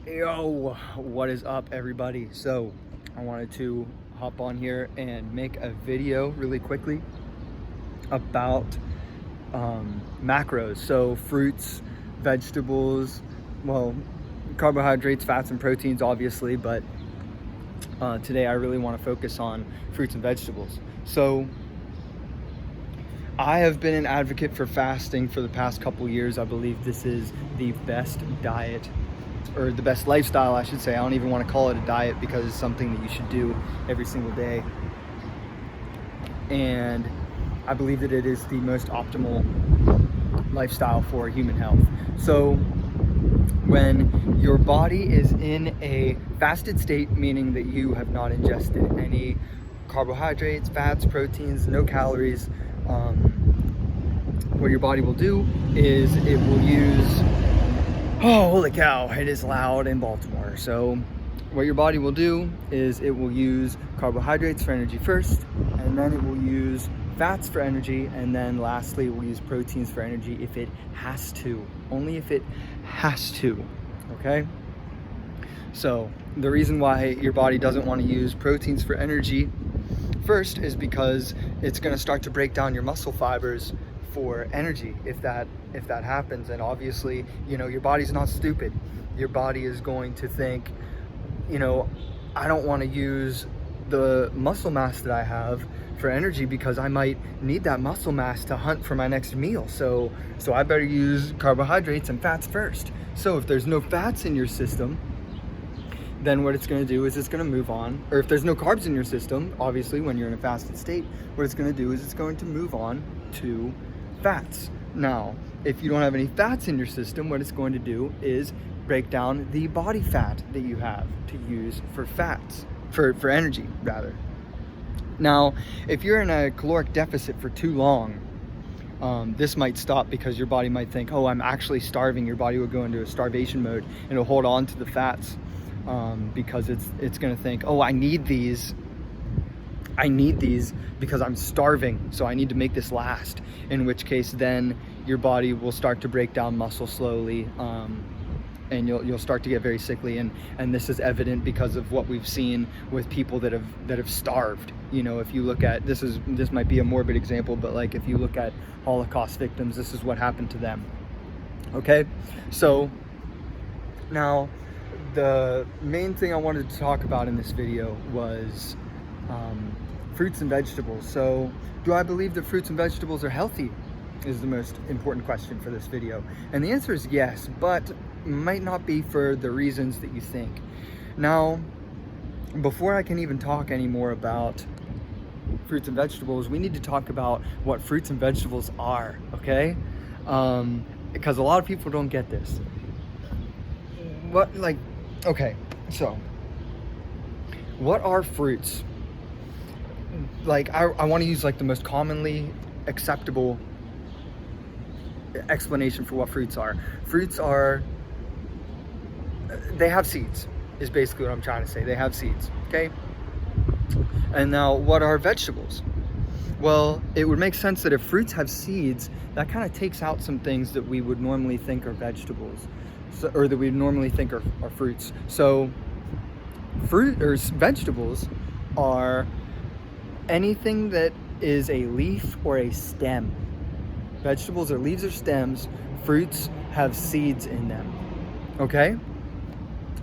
Yo, what is up, everybody? So I wanted to hop on here and make a video really quickly about macros. So fruits, vegetables, well, carbohydrates, fats, and proteins, obviously, but today I really want to focus on fruits and vegetables. So I have been an advocate for fasting for the past couple years. I believe this is the best diet, or the best lifestyle, I should say. I don't even want to call it a diet because it's something that you should do every single day. And I believe that it is the most optimal lifestyle for human health. So when your body is in a fasted state, meaning that you have not ingested any carbohydrates, fats, proteins, no calories, what your body will do is it will use, oh, holy cow, it is loud in Baltimore. So what your body will do is it will use carbohydrates for energy first, and then it will use fats for energy, and then lastly it will use proteins for energy if it has to. Only if it has to, okay? So the reason why your body doesn't want to use proteins for energy first is because it's going to start to break down your muscle fibers for energy if that happens. And obviously, your body's not stupid. Your body is going to think, I don't want to use the muscle mass that I have for energy because I might need that muscle mass to hunt for my next meal. So I better use carbohydrates and fats first. So if there's no fats in your system, then what it's going to do is it's going to move on. Or if there's no carbs in your system, obviously when you're in a fasted state, what it's going to do is it's going to move on to fats. Now, if you don't have any fats in your system, what it's going to do is break down the body fat that you have to use for fats, for energy rather. Now, if you're in a caloric deficit for too long, this might stop because your body might think, oh, I'm actually starving. Your body will go into a starvation mode and it'll hold on to the fats because it's going to think, oh, I need these because I'm starving, so I need to make this last. In which case, then your body will start to break down muscle slowly, and you'll start to get very sickly. And this is evident because of what we've seen with people that have starved. If you look at this might be a morbid example, but like if you look at Holocaust victims, this is what happened to them. Okay, so now the main thing I wanted to talk about in this video was fruits and vegetables. So do I believe that fruits and vegetables are healthy is the most important question for this video. And the answer is yes, but might not be for the reasons that you think. Now, before I can even talk anymore about fruits and vegetables, we need to talk about what fruits and vegetables are, okay? Because a lot of people don't get this. Okay, so what are fruits? I want to use the most commonly acceptable explanation for what fruits are. Fruits are, they have seeds, is basically what I'm trying to say. They have seeds, okay? And now, what are vegetables? Well, it would make sense that if fruits have seeds, that kind of takes out some things that we would normally think are vegetables, or that we normally think are fruits. So vegetables are anything that is a leaf or a stem. Vegetables are leaves or stems. Fruits have seeds in them. Okay?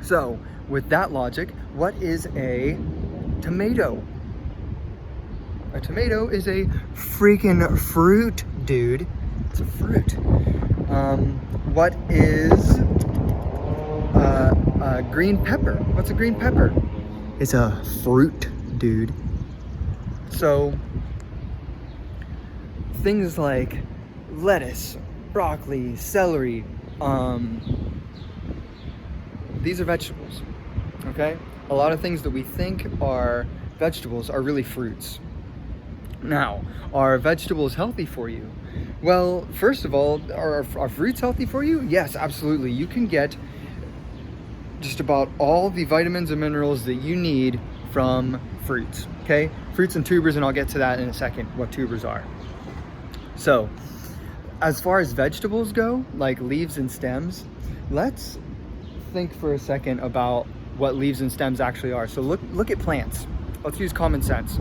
So, with that logic, what is a tomato? A tomato is a freaking fruit, dude. It's a fruit. What is a green pepper? What's a green pepper? It's a fruit, dude. So, things like lettuce, broccoli, celery, these are vegetables, okay? A lot of things that we think are vegetables are really fruits. Now, are vegetables healthy for you? Well, first of all, are fruits healthy for you? Yes, absolutely. You can get just about all the vitamins and minerals that you need from fruits, okay? Fruits and tubers, and I'll get to that in a second, what tubers are. So, as far as vegetables go, like leaves and stems, let's think for a second about what leaves and stems actually are. So look at plants. Let's use common sense.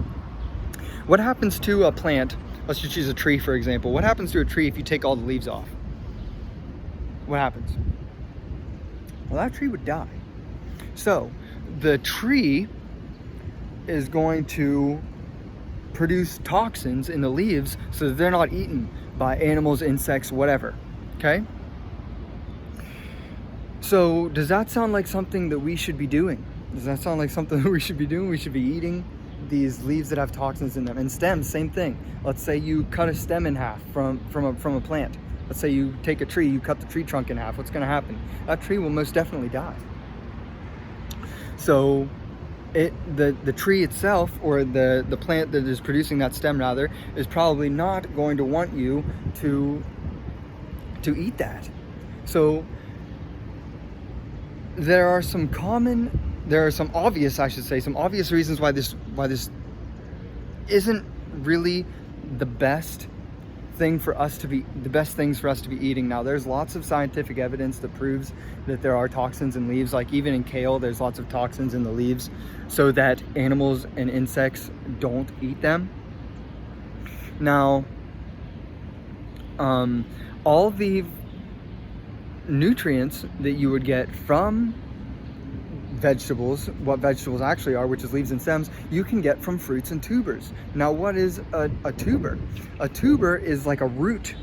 What happens to a plant? Let's just use a tree, for example. What happens to a tree if you take all the leaves off? What happens? Well, that tree would die. So the tree is going to produce toxins in the leaves so that they're not eaten by animals, insects, whatever. Okay? So does that sound like something that we should be doing? Does that sound like something that we should be doing? We should be eating these leaves that have toxins in them. And stems, same thing. Let's say you cut a stem in half from a plant. Let's say you take a tree, you cut the tree trunk in half. What's going to happen? That tree will most definitely die. So the tree itself, or the plant that is producing that stem rather, is probably not going to want you to eat that. So there are some obvious reasons why this isn't really the best things for us to be eating. Now, there's lots of scientific evidence that proves that there are toxins in leaves. Like even in kale, there's lots of toxins in the leaves so that animals and insects don't eat them. Now, all the nutrients that you would get from vegetables, what vegetables actually are, which is leaves and stems, you can get from fruits and tubers. Now, what is a tuber? A tuber is like a root,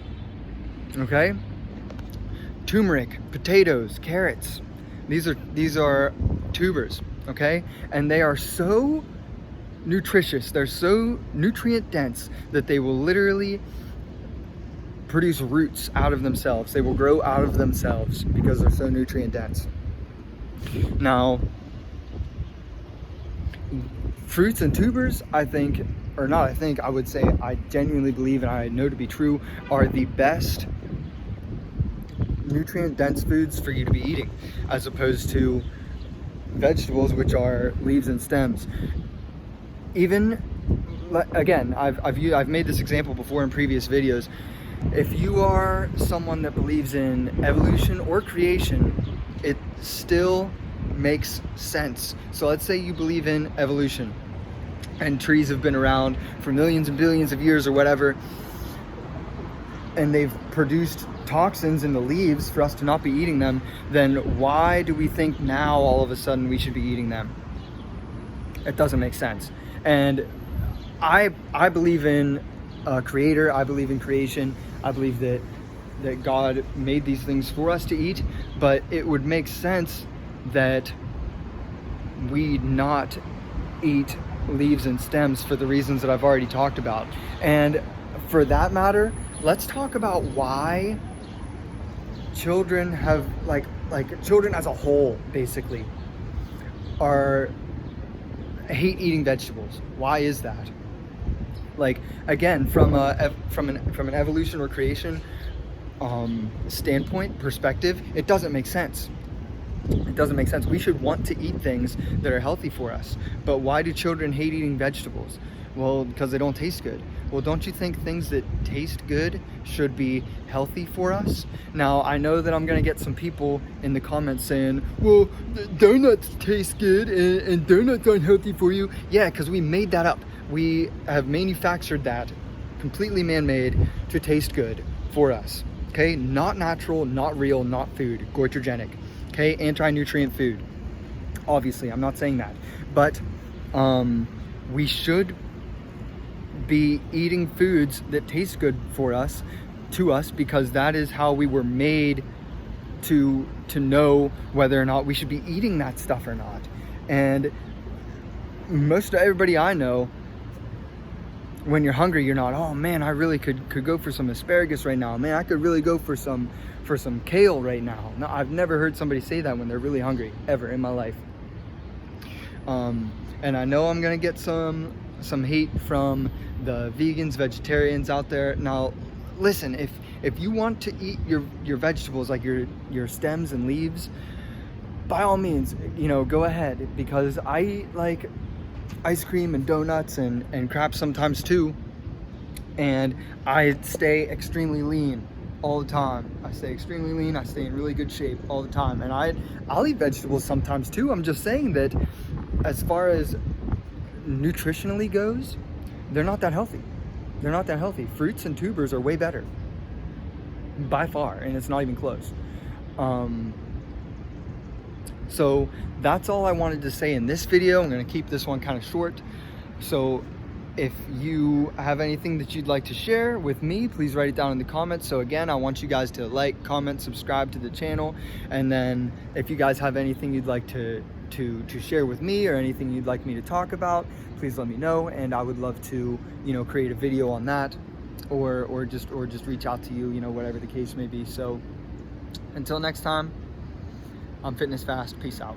okay? Turmeric, potatoes, carrots, these are tubers, okay? And they are so nutritious, they're so nutrient dense that they will literally produce roots out of themselves. They will grow out of themselves because they're so nutrient dense. Now, fruits and tubers, I would say, I genuinely believe, and I know to be true, are the best nutrient dense foods for you to be eating, as opposed to vegetables, which are leaves and stems. Even, again, I've made this example before in previous videos. If you are someone that believes in evolution or creation, it still makes sense. So let's say you believe in evolution and trees have been around for millions and billions of years or whatever, and they've produced toxins in the leaves for us to not be eating them, then why do we think now all of a sudden we should be eating them? It doesn't make sense. And I believe in a creator, I believe in creation, I believe that God made these things for us to eat, but it would make sense that we not eat leaves and stems for the reasons that I've already talked about. And for that matter, let's talk about why children have, like children as a whole, basically, hate eating vegetables. Why is that? Like, again, from an evolution or creation perspective, it doesn't make sense. It doesn't make sense. We should want to eat things that are healthy for us. But why do children hate eating vegetables? Well, because they don't taste good. Well, don't you think things that taste good should be healthy for us? Now, I know that I'm going to get some people in the comments saying, well, donuts taste good and donuts aren't healthy for you. Yeah, because we made that up. We have manufactured that, completely man-made, to taste good for us. Okay? Not natural, not real, not food. Goitrogenic. Okay? Anti-nutrient food. Obviously, I'm not saying that. But we should be eating foods that taste good to us, because that is how we were made to know whether or not we should be eating that stuff or not. And most of everybody I know, when you're hungry, you're not, oh man, I really could go for some asparagus right now. Man, I could really go for some kale right now. No, I've never heard somebody say that when they're really hungry, ever in my life. And I know I'm gonna get some hate from the vegans, vegetarians out there. Now, listen, if you want to eat your vegetables, like your stems and leaves, by all means, go ahead, because I eat like ice cream and donuts and crap sometimes too, and I stay extremely lean all the time. I stay extremely lean. I stay in really good shape all the time. And I'll eat vegetables sometimes too. I'm just saying that as far as nutritionally goes, they're not that healthy. They're not that healthy. Fruits and tubers are way better by far, and it's not even close. So that's all I wanted to say in this video. I'm going to keep this one kind of short. So if you have anything that you'd like to share with me, please write it down in the comments. So again, I want you guys to like, comment, subscribe to the channel. And then if you guys have anything you'd like to share with me, or anything you'd like me to talk about, please let me know, and I would love to, create a video on that, or just reach out to you, whatever the case may be. So until next time, I'm Fitness Fast. Peace out.